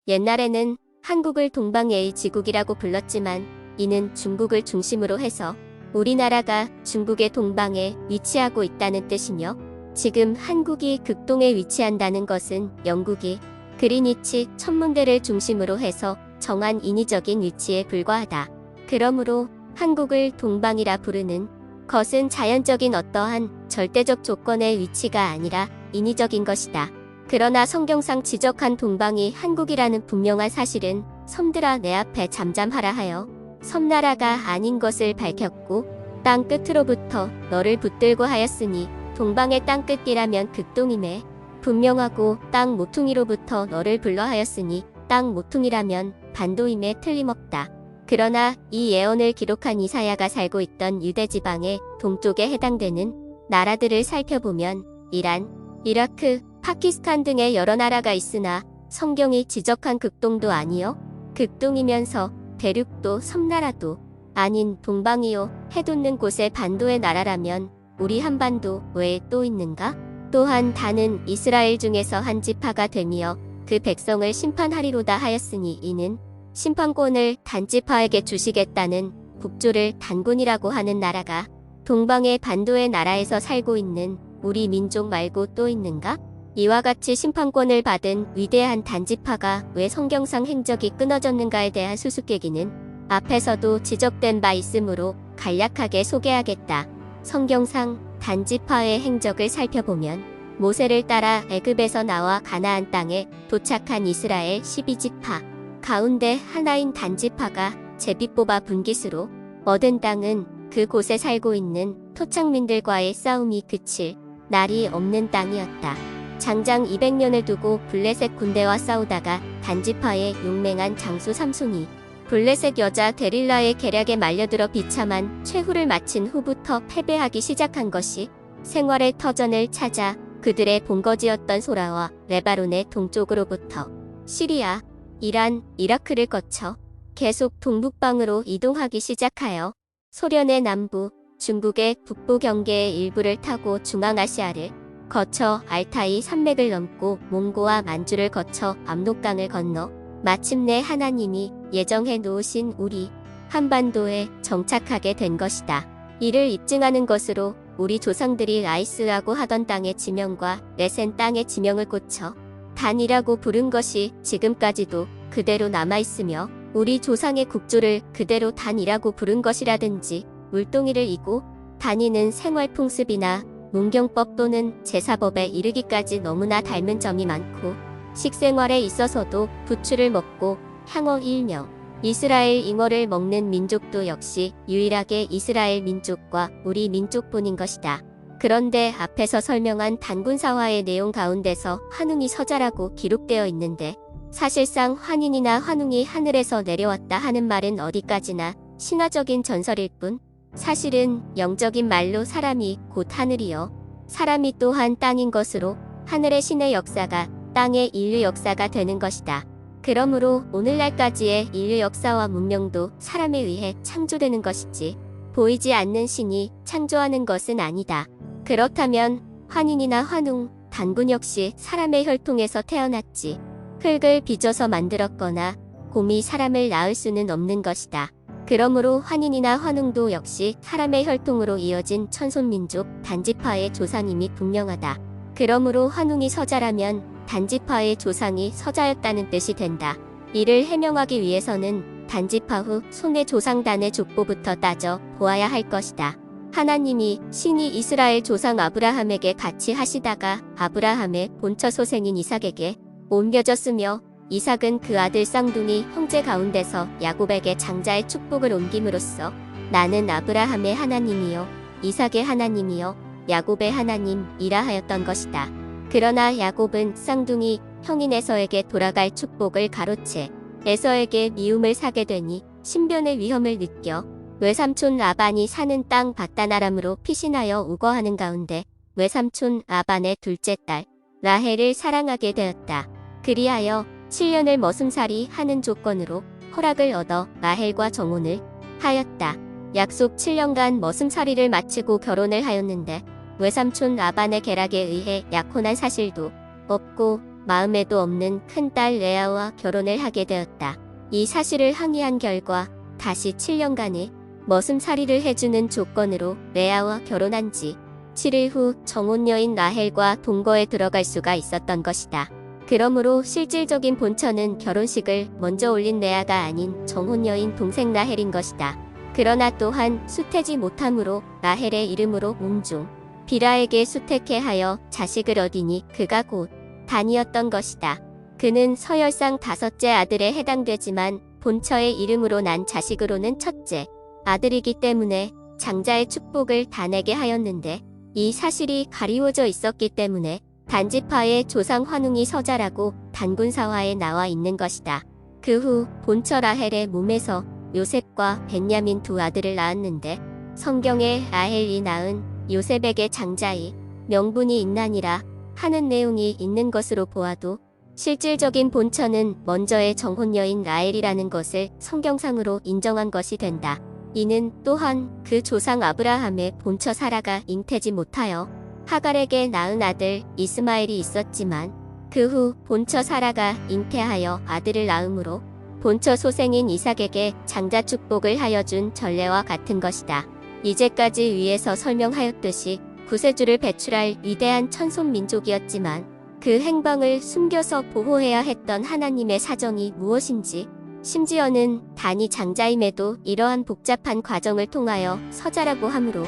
옛날에는 한국을 동방의 지국이라고 불렀지만 이는 중국을 중심으로 해서 우리나라가 중국의 동방에 위치하고 있다는 뜻이며 지금 한국이 극동에 위치한다는 것은 영국이 그린위치 천문대를 중심으로 해서 정한 인위적인 위치에 불과하다. 그러므로 한국을 동방이라 부르는 것은 자연적인 어떠한 절대적 조건의 위치가 아니라 인위적인 것이다. 그러나 성경상 지적한 동방이 한국이라는 분명한 사실은 섬들아 내 앞에 잠잠하라 하여 섬나라가 아닌 것을 밝혔고 땅 끝으로부터 너를 붙들고 하였으니 동방의 땅 끝이라면 극동임에 분명하고 땅 모퉁이로부터 너를 불러 하였으니 땅 모퉁이라면 반도임에 틀림없다. 그러나 이 예언을 기록한 이사야가 살고 있던 유대 지방의 동쪽에 해당되는 나라들을 살펴보면 이란, 이라크, 파키스탄 등의 여러 나라가 있으나 성경이 지적한 극동도 아니요 극동이면서 대륙도 섬나라도 아닌 동방이요 해돋는 곳의 반도의 나라라면 우리 한반도 외에 또 있는가? 또한 다는 이스라엘 중에서 한 지파가 되며 그 백성을 심판하리로다 하였으니 이는 심판권을 단지파에게 주시겠다는 북조를 단군이라고 하는 나라가 동방의 반도의 나라에서 살고 있는 우리 민족 말고 또 있는가? 이와 같이 심판권을 받은 위대한 단지파가 왜 성경상 행적이 끊어졌는가에 대한 수수께끼는 앞에서도 지적된 바 있으므로 간략하게 소개하겠다. 성경상 단지파의 행적을 살펴보면 모세를 따라 애굽에서 나와 가나안 땅에 도착한 이스라엘 12지파 가운데 하나인 단지파가 제비 뽑아 분깃으로 얻은 땅은 그곳에 살고 있는 토착민들과의 싸움이 그칠 날이 없는 땅이었다. 장장 200년을 두고 블레셋 군대와 싸우다가 단지파의 용맹한 장수 삼손이 블레셋 여자 데릴라의 계략에 말려들어 비참한 최후를 마친 후부터 패배하기 시작한 것이 생활의 터전을 찾아 그들의 본거지였던 소라와 레바논의 동쪽으로부터 시리아, 이란, 이라크를 거쳐 계속 동북방으로 이동하기 시작하여 소련의 남부, 중국의 북부 경계의 일부를 타고 중앙아시아를 거쳐 알타이 산맥을 넘고 몽고와 만주를 거쳐 압록강을 건너 마침내 하나님이 예정해 놓으신 우리 한반도에 정착하게 된 것이다. 이를 입증하는 것으로 우리 조상들이 라이스라고 하던 땅의 지명과 레센 땅의 지명을 고쳐 단이라고 부른 것이 지금까지도 그대로 남아있으며 우리 조상의 국조를 그대로 단이라고 부른 것이라든지 물동이를 이고 단이는 생활풍습이나 문경법 또는 제사법에 이르기까지 너무나 닮은 점이 많고 식생활에 있어서도 부추를 먹고 향어 일며 이스라엘 잉어를 먹는 민족도 역시 유일하게 이스라엘 민족과 우리 민족뿐인 것이다. 그런데 앞에서 설명한 단군사화의 내용 가운데서 환웅이 서자라고 기록되어 있는데 사실상 환인이나 환웅이 하늘에서 내려왔다 하는 말은 어디까지나 신화적인 전설일 뿐 사실은 영적인 말로 사람이 곧 하늘이요 사람이 또한 땅인 것으로 하늘의 신의 역사가 땅의 인류 역사가 되는 것이다. 그러므로 오늘날까지의 인류 역사와 문명도 사람에 의해 창조되는 것이지 보이지 않는 신이 창조하는 것은 아니다. 그렇다면 환인이나 환웅, 단군 역시 사람의 혈통에서 태어났지 흙을 빚어서 만들었거나 곰이 사람을 낳을 수는 없는 것이다. 그러므로 환인이나 환웅도 역시 사람의 혈통으로 이어진 천손민족 단지파의 조상임이 분명하다. 그러므로 환웅이 서자라면 단지파의 조상이 서자였다는 뜻이 된다. 이를 해명하기 위해서는 단지파 후 손의 조상단의 족보부터 따져 보아야 할 것이다. 하나님이 신이 이스라엘 조상 아브라함에게 같이 하시다가 아브라함의 본처 소생인 이삭에게 옮겨졌으며 이삭은 그 아들 쌍둥이 형제 가운데서 야곱에게 장자의 축복을 옮김으로써 나는 아브라함의 하나님이요 이삭의 하나님이요 야곱의 하나님이라 하였던 것이다. 그러나 야곱은 쌍둥이 형인 에서에게 돌아갈 축복을 가로채 에서에게 미움을 사게 되니 신변의 위험을 느껴 외삼촌 라반이 사는 땅 바단 아람으로 피신하여 우거하는 가운데 외삼촌 라반의 둘째 딸 라헬을 사랑하게 되었다. 그리하여 7년을 머슴살이 하는 조건으로 허락을 얻어 라헬과 정혼을 하였다. 약속 7년간 머슴살이를 마치고 결혼을 하였는데 외삼촌 라반의 계략에 의해 약혼한 사실도 없고 마음에도 없는 큰딸 레아와 결혼을 하게 되었다. 이 사실을 항의한 결과 다시 7년간의 머슴살이를 해주는 조건으로 레아와 결혼한 지 7일 후 정혼 여인 라헬과 동거에 들어갈 수가 있었던 것이다. 그러므로 실질적인 본처는 결혼식을 먼저 올린 레아가 아닌 정혼 여인 동생 라헬인 것이다. 그러나 또한 수태지 못함으로 라헬의 이름으로 옹중 비라에게 수택해 하여 자식을 얻으니 그가 곧 단이었던 것이다. 그는 서열상 5째 아들에 해당되지만 본처의 이름으로 난 자식으로는 첫째 아들이기 때문에 장자의 축복을 단에게 하였는데 이 사실이 가리워져 있었기 때문에 단지파의 조상 환웅이 서자라고 단군사화에 나와 있는 것이다. 그 후 본처 라헬의 몸에서 요셉과 벤야민 두 아들을 낳았는데 성경에 라헬이 낳은 요셉에게 장자의 명분이 있나니라 하는 내용이 있는 것으로 보아도 실질적인 본처는 먼저의 정혼 여인 라헬이라는 것을 성경상으로 인정한 것이 된다. 이는 또한 그 조상 아브라함의 본처 사라가 잉태지 못하여 하갈에게 낳은 아들 이스마엘이 있었지만 그 후 본처 사라가 잉태하여 아들을 낳음으로 본처 소생인 이삭에게 장자 축복을 하여 준 전례와 같은 것이다. 이제까지 위에서 설명하였듯이 구세주를 배출할 위대한 천손 민족이었지만 그 행방을 숨겨서 보호해야 했던 하나님의 사정이 무엇인지 심지어는 단이 장자임에도 이러한 복잡한 과정을 통하여 서자라고 하므로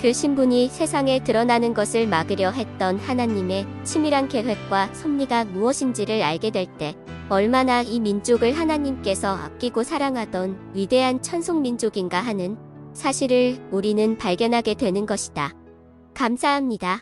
그 신분이 세상에 드러나는 것을 막으려 했던 하나님의 치밀한 계획과 섭리가 무엇인지를 알게 될 때 얼마나 이 민족을 하나님께서 아끼고 사랑하던 위대한 천속민족인가 하는 사실을 우리는 발견하게 되는 것이다. 감사합니다.